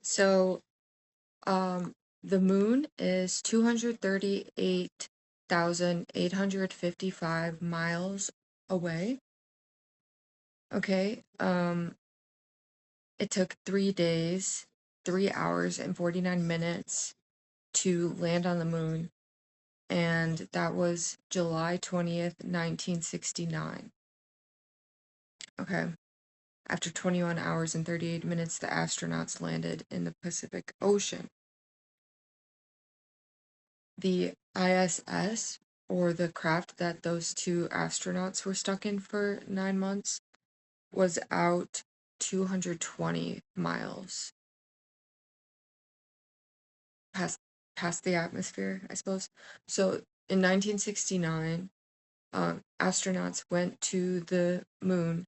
So, um, the moon is 238,855 miles away. Okay. It took 3 days, 3 hours, and 49 minutes to land on the moon, and that was July 20th, 1969. Okay. After 21 hours and 38 minutes, the astronauts landed in the Pacific Ocean. The ISS, or the craft that those two astronauts were stuck in for 9 months, was out 220 miles past the atmosphere, I suppose. So in 1969, astronauts went to the moon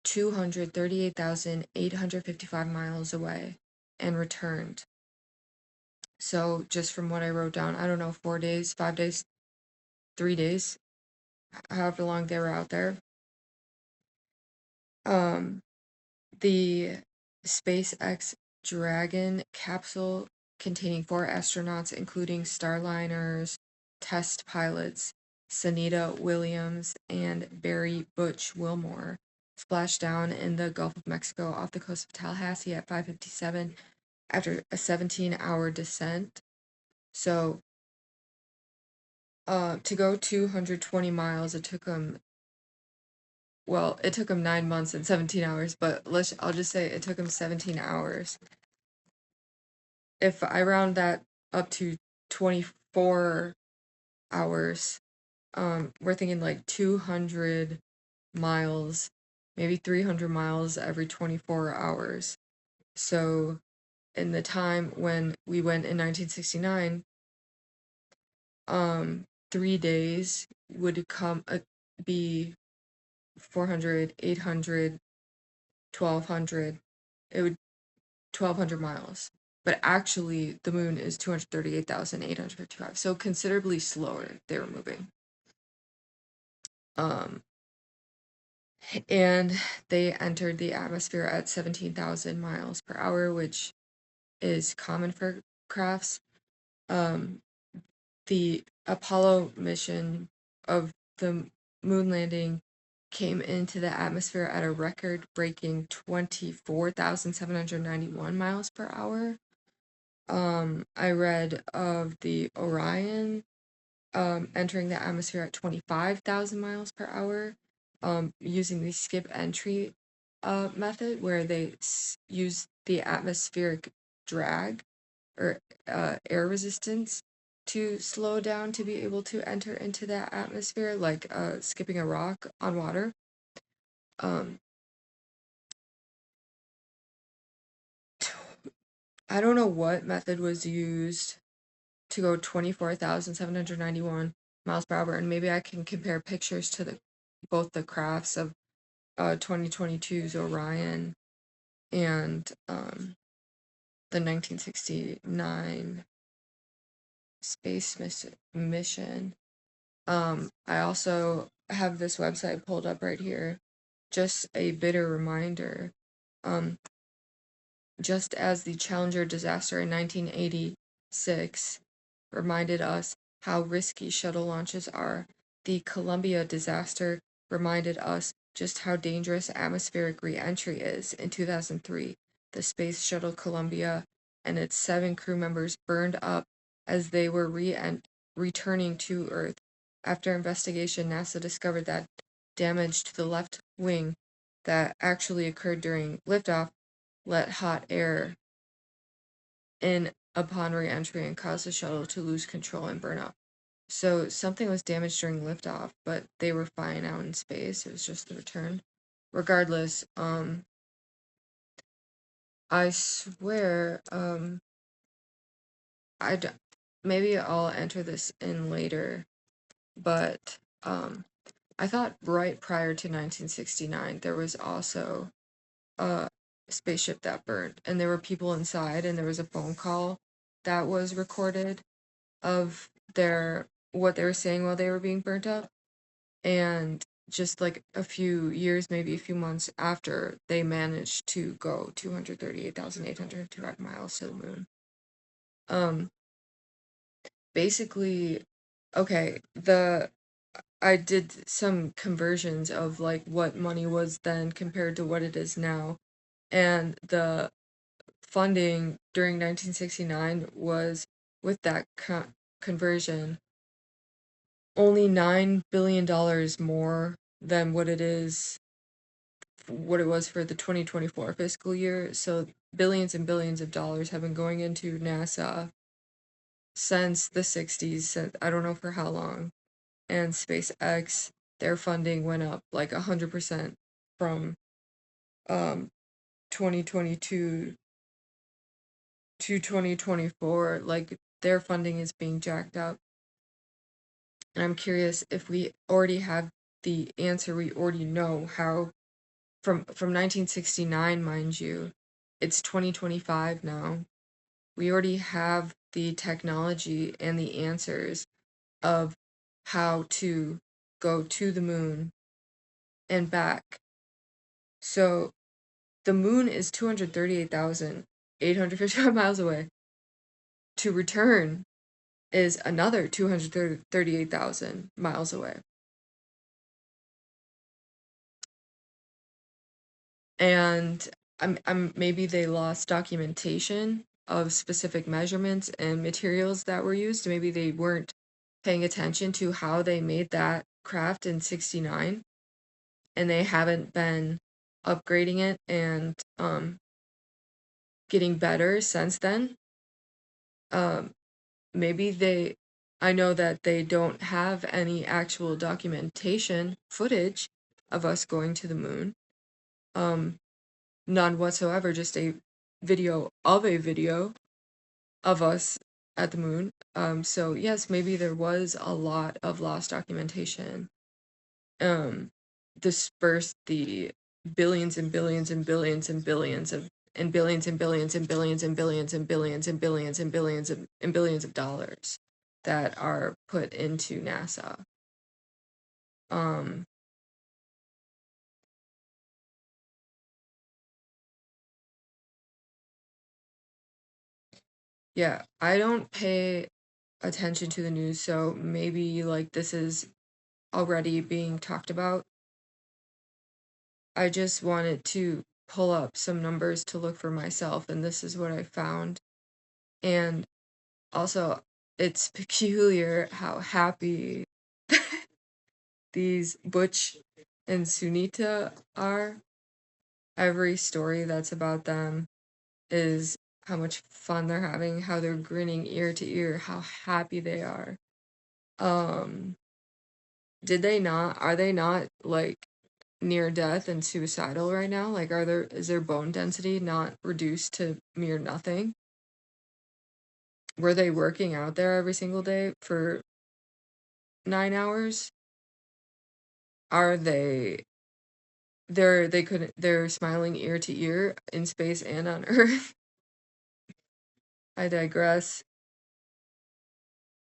238,855 miles away and returned. So just from what I wrote down, I don't know, 4 days, 5 days, 3 days, however long they were out there. Um, the SpaceX Dragon capsule containing 4 astronauts, including Starliner's test pilots Sunita Williams and Barry Butch Wilmore, splashed down in the Gulf of Mexico off the coast of Tallahassee at 5:57 after a 17-hour descent. So, to go 220 miles, it took them 9 months and 17 hours, but I'll just say it took them 17 hours. If I round that up to 24 hours, we're thinking like 200 miles, maybe 300 miles every 24 hours. So in the time when we went in 1969, 3 days would be 400, 800, 1200. It would 1200 miles. But actually, the moon is 238,855. So considerably slower they were moving. And they entered the atmosphere at 17,000 miles per hour, which is common for crafts. The Apollo mission of the moon landing came into the atmosphere at a record-breaking 24,791 miles per hour. I read of the Orion entering the atmosphere at 25,000 miles per hour, using the skip entry method, where they use the atmospheric drag or air resistance to slow down to be able to enter into that atmosphere, like skipping a rock on water. I don't know what method was used to go 24,791 miles per hour, and maybe I can compare pictures to both the crafts of 2022's Orion and the 1969 space mission. I also have this website pulled up right here. Just a bitter reminder. Just as the Challenger disaster in 1986 reminded us how risky shuttle launches are, the Columbia disaster reminded us just how dangerous atmospheric re-entry is. In 2003, the Space Shuttle Columbia and its 7 crew members burned up as they were returning to Earth. After investigation, NASA discovered that damage to the left wing that actually occurred during liftoff let hot air in upon re-entry and caused the shuttle to lose control and burn up. So something was damaged during liftoff, but they were fine out in space. It was just the return. Regardless, I swear, maybe I'll enter this in later, but I thought right prior to 1969 there was also a spaceship that burned, and there were people inside, and there was a phone call that was recorded of what they were saying while they were being burnt up. And just like a few years, maybe a few months after they managed to go 238,855 miles to the moon. Basically, okay, I did some conversions of like what money was then compared to what it is now, and the funding during 1969 was, with that conversion, only $9 billion more than what it was for the 2024 fiscal year. So billions and billions of dollars have been going into NASA since the 60s, since I don't know for how long. And SpaceX, their funding went up like 100% from 2022 to 2024. Like their funding is being jacked up. And I'm curious if we already have the answer. We already know how, from 1969, mind you, it's 2025 now. We already have the technology and the answers of how to go to the moon and back. So the moon is 238,855 miles away. To return is another 238,000 miles away. And maybe they lost documentation of specific measurements and materials that were used. Maybe they weren't paying attention to how they made that craft in 69, and they haven't been upgrading it and getting better since then. Maybe I know that they don't have any actual documentation footage of us going to the moon. None whatsoever, just a video of us at the moon. So yes, maybe there was a lot of lost documentation. Dispersed the billions and billions and billions and billions of and billions and billions and billions and billions and billions and billions and billions and billions of dollars that are put into NASA. Yeah, I don't pay attention to the news, so maybe like this is already being talked about. I just wanted to pull up some numbers to look for myself, and this is what I found. And also, it's peculiar how happy these Butch and Sunita are. Every story that's about them is how much fun they're having, how they're grinning ear to ear, how happy they are. Um, are they not like near death and suicidal right now? Like, is their bone density not reduced to mere nothing? Were they working out there every single day for 9 hours? Are they're smiling ear to ear in space and on Earth? I digress.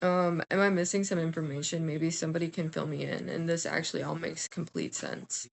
Am I missing some information? Maybe somebody can fill me in, and this actually all makes complete sense.